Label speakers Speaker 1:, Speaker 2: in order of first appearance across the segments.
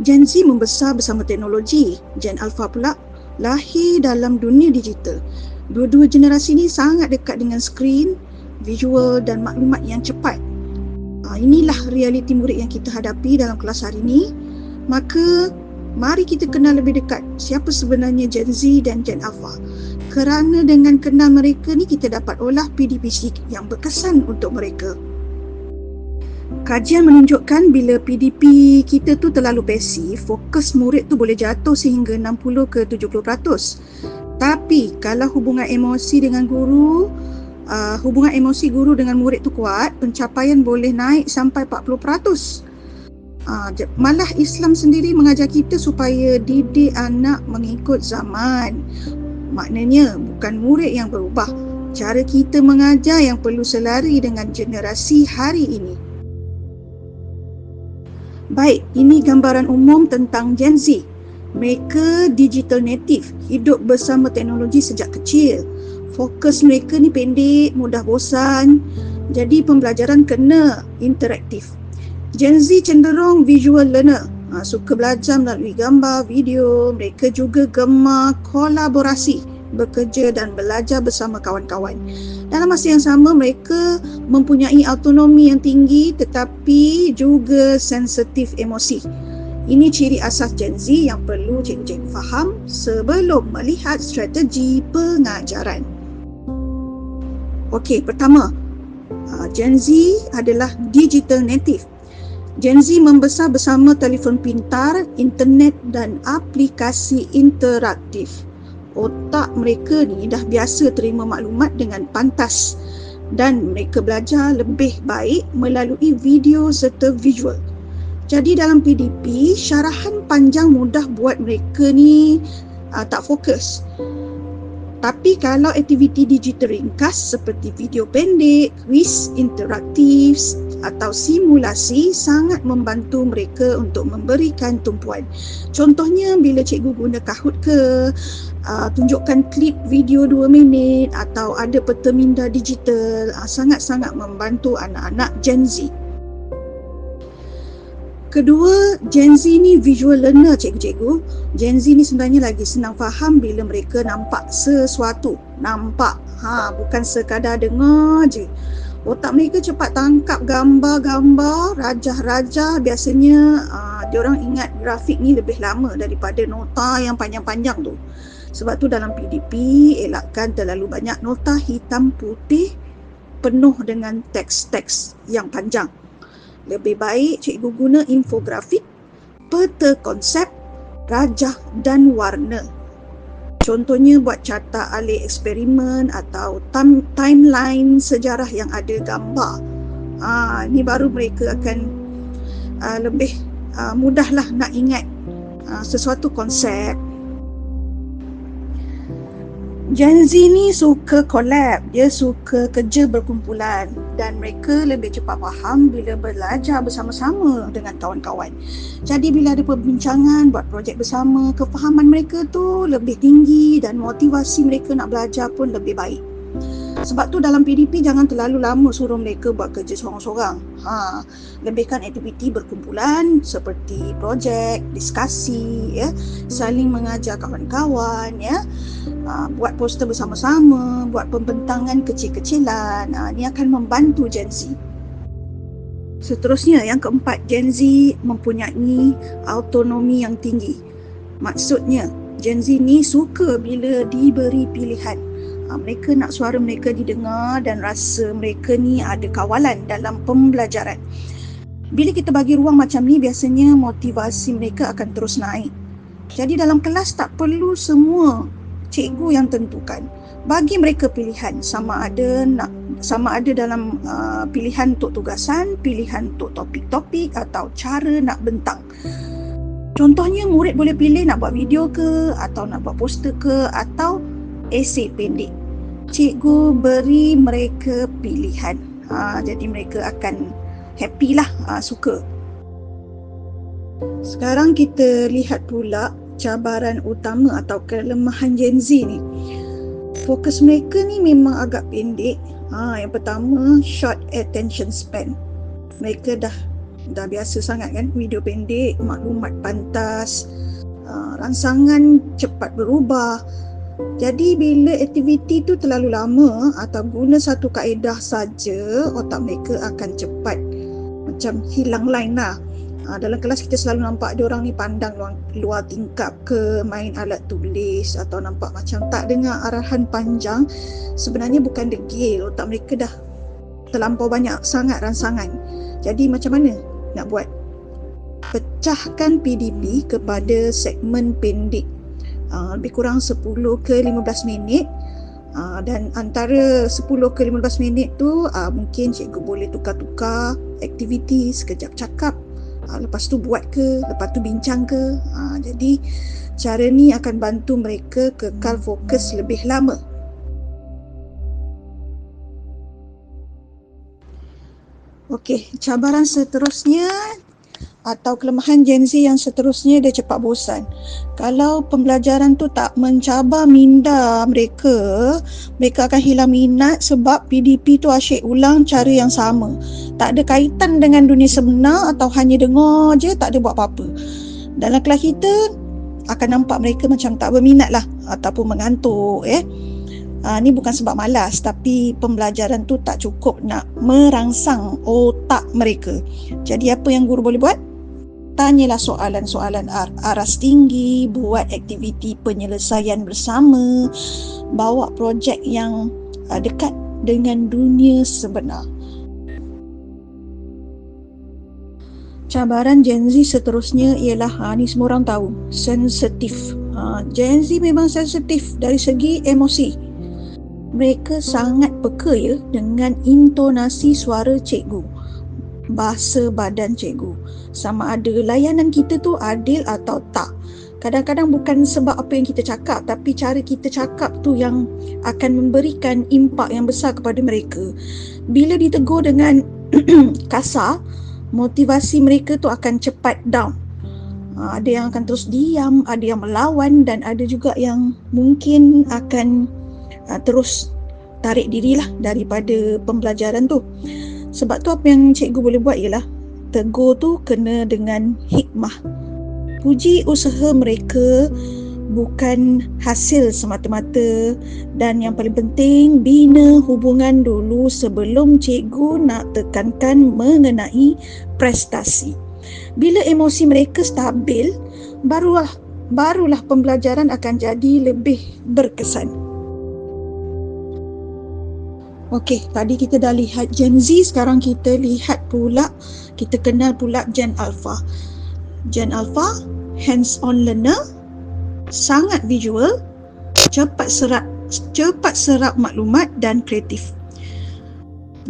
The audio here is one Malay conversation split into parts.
Speaker 1: Gen Z membesar bersama teknologi. Gen Alpha pula lahir dalam dunia digital. Dua-dua generasi ni sangat dekat dengan skrin, visual dan maklumat yang cepat. Inilah realiti murid yang kita hadapi dalam kelas hari ini. Maka mari kita kenal lebih dekat siapa sebenarnya Gen Z dan Gen Alpha. Kerana dengan kenal mereka ni kita dapat olah PDPC yang berkesan untuk mereka. Kajian menunjukkan bila PDP kita tu terlalu pasif, fokus murid tu boleh jatuh sehingga 60 ke 70%. Tapi kalau hubungan emosi guru dengan murid tu kuat, pencapaian boleh naik sampai 40%. Malah Islam sendiri mengajar kita supaya didik anak mengikut zaman. Maknanya bukan murid yang berubah, cara kita mengajar yang perlu selari dengan generasi hari ini. Baik, ini gambaran umum tentang Gen Z. Mereka digital native, hidup bersama teknologi sejak kecil. Fokus mereka ni pendek, mudah bosan. Jadi pembelajaran kena interaktif. Gen Z cenderung visual learner, suka belajar melalui gambar, video. Mereka juga gemar kolaborasi, bekerja dan belajar bersama kawan-kawan. Dalam masa yang sama, mereka mempunyai autonomi yang tinggi tetapi juga sensitif emosi. Ini ciri asas Gen Z yang perlu cikgu-cikgu faham sebelum melihat strategi pengajaran. Okey, pertama, Gen Z adalah digital native. Gen Z membesar bersama telefon pintar, internet dan aplikasi interaktif. Otak mereka ni dah biasa terima maklumat dengan pantas dan mereka belajar lebih baik melalui video serta visual. Jadi dalam PDP, syarahan panjang mudah buat mereka ni tak fokus. Tapi kalau aktiviti digital ringkas seperti video pendek, kuis interaktif atau simulasi sangat membantu mereka untuk memberikan tumpuan. Contohnya bila cikgu guna Kahoot ke, tunjukkan klip video 2 minit atau ada peta minda digital, sangat-sangat membantu anak-anak Gen Z. Kedua, Gen Z ni visual learner cikgu-cikgu. Gen Z ni sebenarnya lagi senang faham bila mereka nampak sesuatu. Nampak, bukan sekadar dengar je. Otak mereka cepat tangkap gambar-gambar, rajah-rajah. Biasanya diorang ingat grafik ni lebih lama daripada nota yang panjang-panjang tu. Sebab tu dalam PDP, elakkan terlalu banyak nota hitam putih penuh dengan teks-teks yang panjang. Lebih baik cikgu guna infografik, peta konsep, rajah dan warna. Contohnya buat carta alih eksperimen atau timeline sejarah yang ada gambar. Ni baru mereka akan lebih mudahlah nak ingat sesuatu konsep. Gen Z ni suka collab, dia suka kerja berkumpulan dan mereka lebih cepat faham bila belajar bersama-sama dengan kawan-kawan. Jadi bila ada perbincangan, buat projek bersama, kefahaman mereka tu lebih tinggi dan motivasi mereka nak belajar pun lebih baik. Sebab tu dalam PDP jangan terlalu lama suruh mereka buat kerja sorang-sorang. Lebihkan aktiviti berkumpulan seperti projek, diskusi, saling mengajar kawan-kawan, buat poster bersama-sama, buat pembentangan kecil-kecilan. Ini akan membantu Gen Z. Seterusnya, yang keempat, Gen Z mempunyai autonomi yang tinggi. Maksudnya, Gen Z ni suka bila diberi pilihan. Mereka nak suara mereka didengar dan rasa mereka ni ada kawalan dalam pembelajaran. Bila kita bagi ruang macam ni, biasanya motivasi mereka akan terus naik. Jadi dalam kelas tak perlu semua cikgu yang tentukan. Bagi mereka pilihan, sama ada dalam pilihan untuk tugasan, pilihan untuk topik-topik atau cara nak bentang. Contohnya murid boleh pilih nak buat video ke, atau nak buat poster ke, atau esei pendek. Cikgu beri mereka pilihan. Jadi mereka akan happy lah, suka. Sekarang kita lihat pula cabaran utama atau kelemahan Gen Z ni. Fokus mereka ni memang agak pendek. Yang pertama, short attention span. Mereka dah dah biasa sangat kan video pendek, maklumat pantas, rangsangan cepat berubah. Jadi bila aktiviti tu terlalu lama atau guna satu kaedah saja, otak mereka akan cepat macam hilang line lah. Dalam kelas kita selalu nampak dia orang ni pandang luar tingkap ke, main alat tulis atau nampak macam tak dengar arahan panjang. Sebenarnya bukan degil, otak mereka dah terlampau banyak sangat rangsangan. Jadi macam mana nak buat? Pecahkan PDP kepada segmen pendek, lebih kurang 10 ke 15 minit, dan antara 10 ke 15 minit tu mungkin cikgu boleh tukar-tukar aktiviti, sekejap cakap, lepas tu buat ke, lepas tu bincang ke. Jadi cara ni akan bantu mereka kekal fokus lebih lama. Okey, cabaran seterusnya atau kelemahan Gen Z yang seterusnya, dia cepat bosan. Kalau pembelajaran tu tak mencabar minda mereka, mereka akan hilang minat sebab PDP tu asyik ulang cara yang sama. Tak ada kaitan dengan dunia sebenar atau hanya dengar je, tak ada buat apa-apa. Dalam kelas kita akan nampak mereka macam tak berminat lah ataupun mengantuk. Ni bukan sebab malas, tapi pembelajaran tu tak cukup nak merangsang otak mereka. Jadi apa yang guru boleh buat? Tanyalah soalan-soalan aras tinggi, buat aktiviti penyelesaian bersama, bawa projek yang dekat dengan dunia sebenar. Cabaran Gen Z seterusnya ialah, ni semua orang tahu, sensitif. Gen Z memang sensitif dari segi emosi. Mereka sangat peka dengan intonasi suara cikgu, bahasa badan cikgu, sama ada layanan kita tu adil atau tak. Kadang-kadang bukan sebab apa yang kita cakap, tapi cara kita cakap tu yang akan memberikan impak yang besar kepada mereka. Bila ditegur dengan kasar, motivasi mereka tu akan cepat down. Ada yang akan terus diam, ada yang melawan, dan ada juga yang mungkin akan terus tarik dirilah daripada pembelajaran tu. Sebab tu apa yang cikgu boleh buat ialah tegur tu kena dengan hikmah. Puji usaha mereka, bukan hasil semata-mata, dan yang paling penting, bina hubungan dulu sebelum cikgu nak tekankan mengenai prestasi. Bila emosi mereka stabil, barulah pembelajaran akan jadi lebih berkesan. Okey, tadi kita dah lihat Gen Z, sekarang kita kenal pula Gen Alpha. Gen Alpha, hands-on learner, sangat visual, cepat serap maklumat dan kreatif.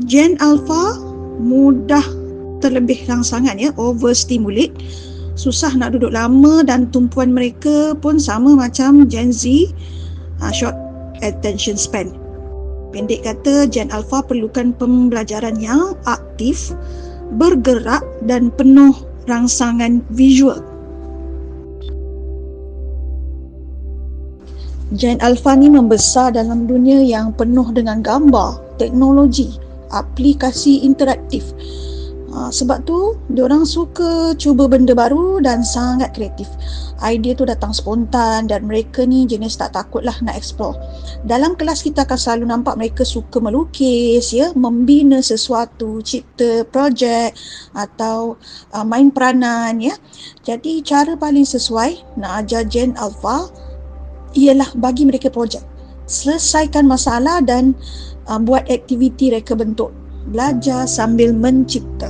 Speaker 1: Gen Alpha mudah terlebih rangsangan, overstimulate, susah nak duduk lama, dan tumpuan mereka pun sama macam Gen Z, short attention span. Pendek kata, Gen Alpha perlukan pembelajaran yang aktif, bergerak dan penuh rangsangan visual. Gen Alpha ni membesar dalam dunia yang penuh dengan gambar, teknologi, aplikasi interaktif. Sebab tu, diorang suka cuba benda baru dan sangat kreatif. Idea tu datang spontan dan mereka ni jenis tak takut lah nak explore. Dalam kelas kita akan selalu nampak mereka suka melukis, membina sesuatu, cipta projek atau main peranan. Jadi cara paling sesuai nak ajar Gen Alpha ialah bagi mereka projek. Selesaikan masalah dan buat aktiviti reka bentuk. Belajar sambil mencipta.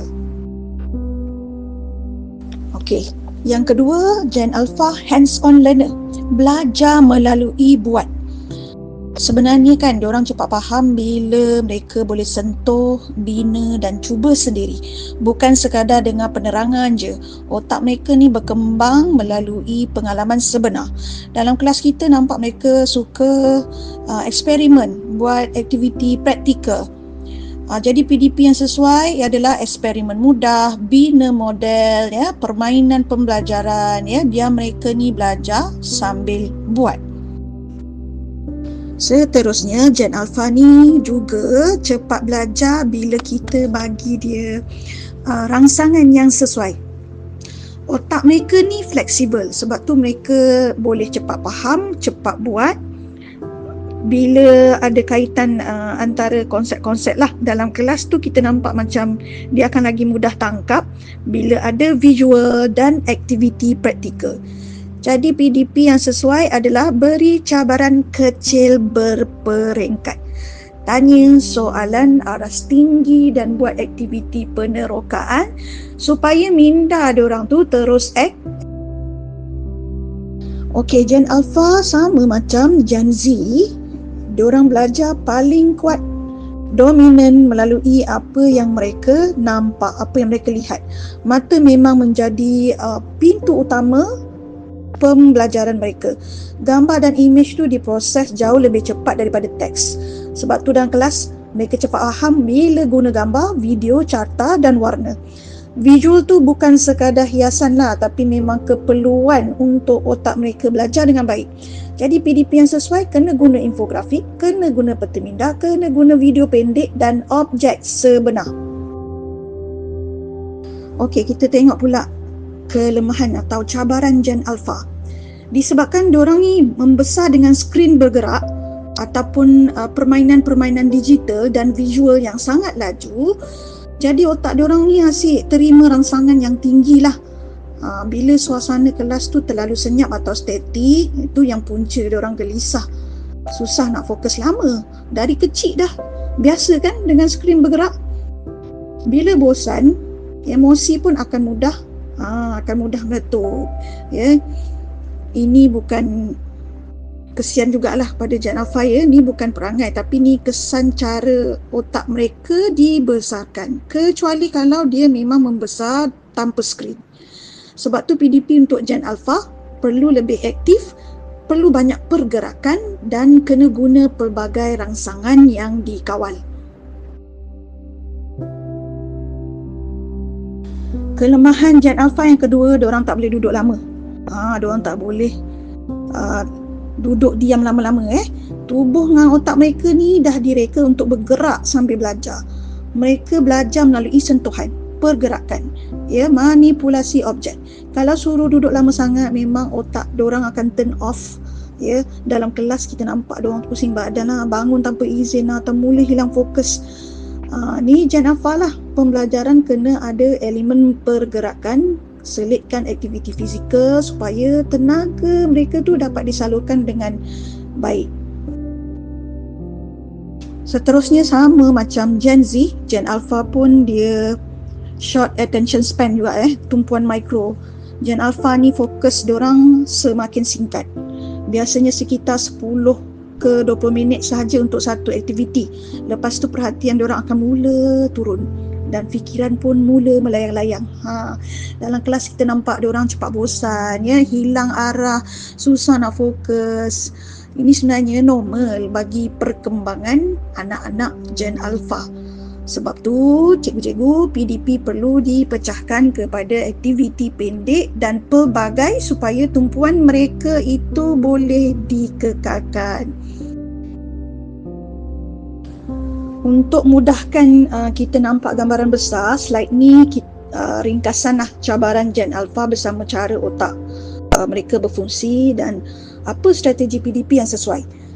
Speaker 1: Okey, yang kedua, Gen Alpha hands-on learner. Belajar melalui buat. Sebenarnya kan diorang cepat faham bila mereka boleh sentuh, bina dan cuba sendiri. Bukan sekadar dengar penerangan je. Otak mereka ni berkembang melalui pengalaman sebenar. Dalam kelas kita nampak mereka suka eksperimen, buat aktiviti praktikal. Jadi PDP yang sesuai adalah eksperimen mudah, bina model, permainan pembelajaran, biar mereka ni belajar sambil buat. Seterusnya, Gen Alpha ni juga cepat belajar bila kita bagi dia rangsangan yang sesuai. Otak mereka ni fleksibel, sebab tu mereka boleh cepat faham, cepat buat. Bila ada kaitan antara konsep-konsep lah dalam kelas tu, kita nampak macam dia akan lagi mudah tangkap bila ada visual dan aktiviti praktikal. Jadi PDP yang sesuai adalah beri cabaran kecil berperingkat. Tanya soalan aras tinggi dan buat aktiviti penerokaan supaya minda diorang tu terus act. Okey, Gen Alpha sama macam Gen Z. Diorang belajar paling kuat, dominan melalui apa yang mereka nampak, apa yang mereka lihat. Mata memang menjadi pintu utama pembelajaran mereka. Gambar dan imej tu diproses jauh lebih cepat daripada teks. Sebab tu dalam kelas mereka cepat faham bila guna gambar, video, carta dan warna. Visual tu bukan sekadar hiasan lah, tapi memang keperluan untuk otak mereka belajar dengan baik. Jadi PDP yang sesuai kena guna infografik, kena guna peta minda, kena guna video pendek dan objek sebenar. Okey, kita tengok pula kelemahan atau cabaran Gen Alpha. Disebabkan diorang ni membesar dengan skrin bergerak ataupun permainan-permainan digital dan visual yang sangat laju, jadi otak diorang ni asyik terima rangsangan yang tinggi lah. Bila suasana kelas tu terlalu senyap atau statik, itu yang punca diorang gelisah. Susah nak fokus lama. Dari kecil dah biasa kan dengan skrin bergerak. Bila bosan, emosi pun akan mudah meletup. Ya. Ini bukan kesian jugalah pada Gen Alpha ya. Ni bukan perangai, tapi ni kesan cara otak mereka dibesarkan. Kecuali kalau dia memang membesar tanpa skrin. Sebab tu PDP untuk Gen Alpha perlu lebih aktif, perlu banyak pergerakan dan kena guna pelbagai rangsangan yang dikawal. Kelemahan Gen Alpha yang kedua, diorang tak boleh duduk lama. Diorang tak boleh duduk diam lama-lama. Tubuh dengan otak mereka ni dah direka untuk bergerak sambil belajar. Mereka belajar melalui sentuhan, pergerakan, manipulasi objek. Kalau suruh duduk lama sangat, memang otak diorang akan turn off. Dalam kelas kita nampak diorang pusing badan lah, bangun tanpa izin lah, atau mula hilang fokus. Ni Gen Alpha lah. Pembelajaran kena ada elemen pergerakan, selitkan aktiviti fizikal supaya tenaga mereka tu dapat disalurkan dengan baik. Seterusnya sama macam Gen Z, Gen Alpha pun dia short attention span juga, tumpuan mikro. Gen Alpha ni fokus diorang semakin singkat. Biasanya sekitar 10 ke 20 minit sahaja untuk satu aktiviti. Lepas tu perhatian diorang akan mula turun dan fikiran pun mula melayang-layang. Dalam kelas kita nampak diorang cepat bosan, hilang arah, susah nak fokus. Ini sebenarnya normal bagi perkembangan anak-anak Gen Alpha. Sebab tu cikgu-cikgu PDP perlu dipecahkan kepada aktiviti pendek dan pelbagai supaya tumpuan mereka itu boleh dikekalkan. Untuk mudahkan kita nampak gambaran besar, slide ni ringkasan cabaran Gen Alpha bersama cara otak mereka berfungsi dan apa strategi PDP yang sesuai.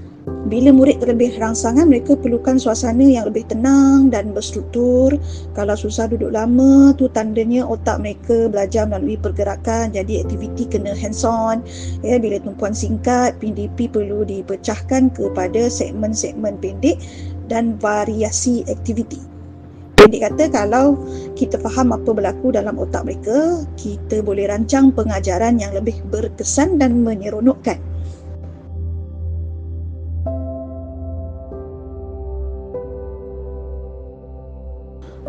Speaker 1: Bila murid terlebih rangsangan, mereka perlukan suasana yang lebih tenang dan berstruktur. Kalau susah duduk lama, tu tandanya otak mereka belajar melalui pergerakan. Jadi aktiviti kena hands on. Bila tumpuan singkat, PDP perlu dipecahkan kepada segmen-segmen pendek dan variasi aktiviti. Pendek kata, kalau kita faham apa berlaku dalam otak mereka, kita boleh rancang pengajaran yang lebih berkesan dan menyeronokkan.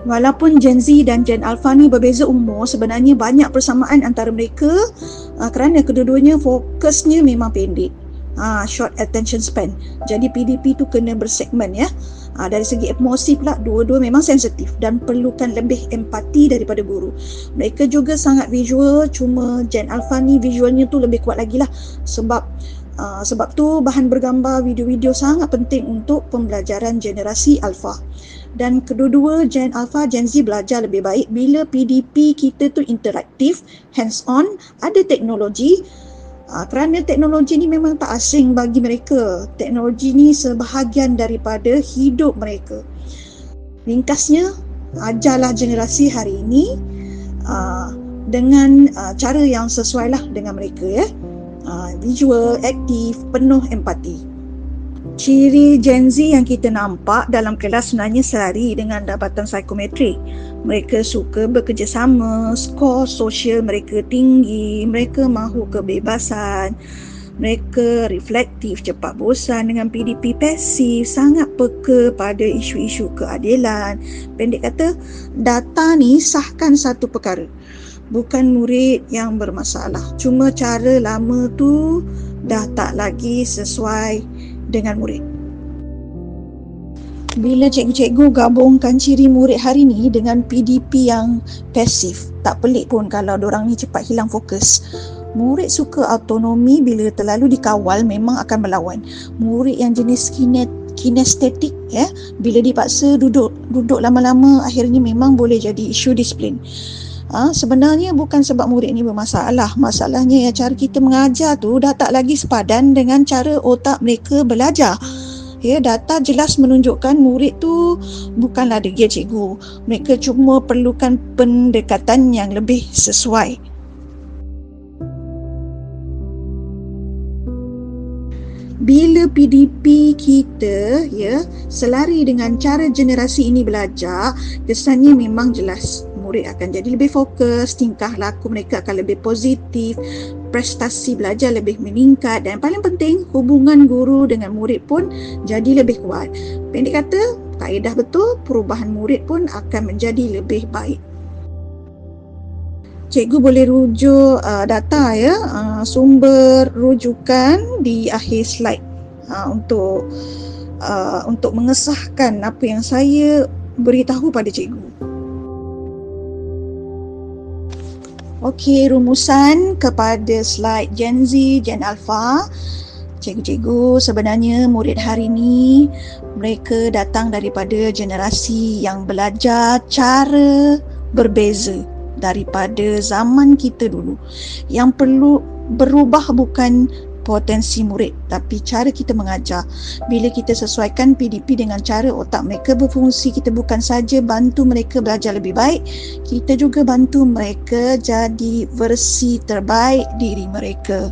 Speaker 1: Walaupun Gen Z dan Gen Alpha ni berbeza umur, sebenarnya banyak persamaan antara mereka kerana kedua-duanya fokusnya memang pendek. Short attention span. Jadi PDP tu kena bersegmen ya. Dari segi emosi pula, dua-dua memang sensitif dan perlukan lebih empati daripada guru. Mereka juga sangat visual, cuma Gen Alpha ni visualnya tu lebih kuat lagi lah. Sebab tu bahan bergambar, video-video sangat penting untuk pembelajaran generasi Alpha. Dan kedua-dua Gen Alpha, Gen Z belajar lebih baik bila PDP kita tu interaktif, hands on, ada teknologi. Kerana teknologi ni memang tak asing bagi mereka. Teknologi ni sebahagian daripada hidup mereka. Ringkasnya, ajarlah generasi hari ini dengan cara yang sesuai lah dengan mereka, visual, aktif, penuh empati. Ciri Gen Z yang kita nampak dalam kelas sebenarnya selari dengan dapatan psikometrik. Mereka suka bekerjasama, skor sosial mereka tinggi, mereka mahu kebebasan, mereka reflektif, cepat bosan. Dengan PDP pasif, sangat peka pada isu-isu keadilan. Pendek kata, data ni sahkan satu perkara. Bukan murid yang bermasalah, cuma cara lama tu dah tak lagi sesuai dengan murid. Bila cikgu-cikgu gabungkan ciri murid hari ni dengan PDP yang pasif, tak pelik pun kalau dorang ni cepat hilang fokus. Murid suka autonomi, bila terlalu dikawal memang akan melawan. Murid yang jenis kinestetik, bila dipaksa duduk lama-lama, akhirnya memang boleh jadi isu disiplin. Sebenarnya bukan sebab murid ni bermasalah. Masalahnya cara kita mengajar tu dah tak lagi sepadan dengan cara otak mereka belajar. Data jelas menunjukkan murid tu bukanlah degil cikgu. Mereka cuma perlukan pendekatan yang lebih sesuai. Bila PDP kita selari dengan cara generasi ini belajar, kesannya memang jelas. Murid akan jadi lebih fokus, tingkah laku mereka akan lebih positif, prestasi belajar lebih meningkat, dan paling penting hubungan guru dengan murid pun jadi lebih kuat. Pendek kata, kaedah betul, perubahan murid pun akan menjadi lebih baik. Cikgu boleh rujuk data sumber rujukan di akhir slide untuk mengesahkan apa yang saya beritahu pada cikgu. Okey, rumusan kepada slide Gen Z, Gen Alpha. Cikgu-cikgu, sebenarnya murid hari ini mereka datang daripada generasi yang belajar cara berbeza daripada zaman kita dulu. Yang perlu berubah bukan potensi murid, tapi cara kita mengajar. Bila kita sesuaikan PDP dengan cara otak mereka berfungsi, kita bukan saja bantu mereka belajar lebih baik, kita juga bantu mereka jadi versi terbaik diri mereka.